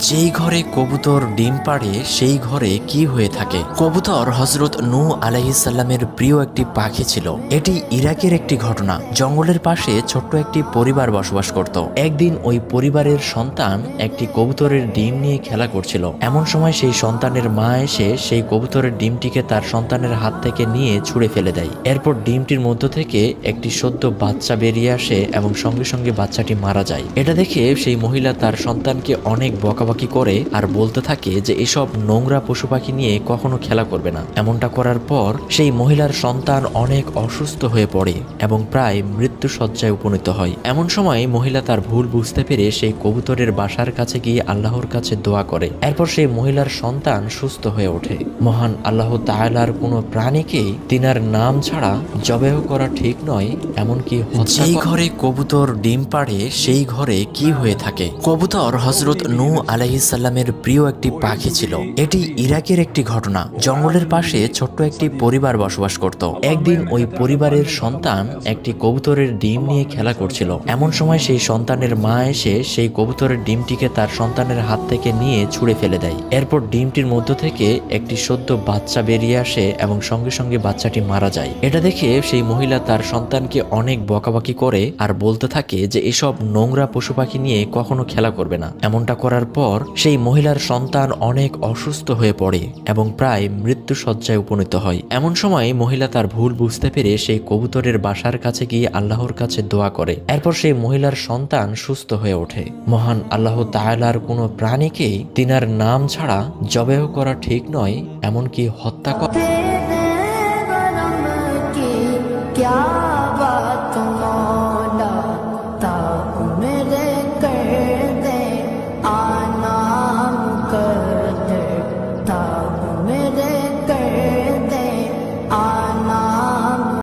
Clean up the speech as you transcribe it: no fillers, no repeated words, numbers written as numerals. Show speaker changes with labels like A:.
A: যেই ঘরে কবুতর ডিম পাড়ে সেই ঘরে কি হয়ে থাকে। কবুতর হযরত নূহ আলাইহিস সালামের প্রিয় একটি পাখি ছিল। এটি ইরাকের একটি ঘটনা। জঙ্গলের পাশে ছোট্ট একটি পরিবার বসবাস করত। একদিন ওই পরিবারের সন্তান একটি কবুতরের ডিম নিয়ে খেলা করছিল। এমন সময় সেই সন্তানের মা এসে সেই কবুতরের ডিমটিকে তার সন্তানের হাত থেকে নিয়ে ছুঁড়ে ফেলে দেয়। এরপর ডিমটির মধ্য থেকে একটি সদ্য বাচ্চা বেরিয়ে আসে এবং সঙ্গে সঙ্গে বাচ্চাটি মারা যায়। এটা দেখে সেই মহিলা তার সন্তানকে অনেক বকাবকি করে আর বলতে থাকে যে এসব নোংরা পশু পাখি নিয়ে কখনো খেলা করবে না। এমনটা করার পর সেই মহিলার সন্তান অনেক অসুস্থ হয়ে পড়ে এবং প্রায় মৃত্যু শয্যায় উপনীত হয়। এমন সময় মহিলা তার ভুল বুঝতে পেরে সেই কবুতরের বাসার কাছে গিয়ে আল্লাহর কাছে দোয়া করে। এরপর সেই মহিলার সন্তান সুস্থ হয়ে ওঠে। মহান আল্লাহ তাআলার কোনো প্রাণীকে তিনার নাম ছাড়া জবেহ করা ঠিক নয়, এমনকি যেই ঘরে কবুতর ডিম পাড়ে সেই ঘরে কি হয়ে থাকে। কবুতর হযরত নূহ আলাইহিস সালামের প্রিয় একটি পাখি ছিল। এটি ইরাকের একটি ঘটনা। জঙ্গলের পাশে ছোট্ট একটি পরিবার বসবাস করত। একদিন ওই পরিবারের সন্তান একটি কবুতরের ডিম নিয়ে খেলা করছিল। এমন সময় সেই সন্তানের মা এসে সেই কবুতরের ডিমটিকে তার সন্তানের হাত থেকে নিয়ে ছুঁড়ে ফেলে দেয়। এরপর ডিমটির মধ্য থেকে একটি সদ্য বাচ্চা বেরিয়ে আসে এবং সঙ্গে সঙ্গে বাচ্চাটি মারা যায়। এটা দেখে সেই মহিলা তার সন্তানকে অনেক বকাবকি করে আর বলতে থাকে যে এসব নোংরা পশু পাখি নিয়ে কখনো খেলা করবে না। এমনটা করার পর সেই মহিলার সন্তান অনেক অসুস্থ হয়ে পড়ে এবং প্রায় মৃত্যু শয্যায় উপনীত হয়। এমন সময় মহিলা তার ভুল বুঝতে পেরে সেই কবুতরের বাসার কাছে গিয়ে আল্লাহর কাছে দোয়া করে। এরপর সেই মহিলার সন্তান সুস্থ হয়ে ওঠে। মহান আল্লাহ তাআলার কোনো প্রাণীকে তিনার নাম ছাড়া জবেহ করা ঠিক নয়, এমনকি হত্যা করা।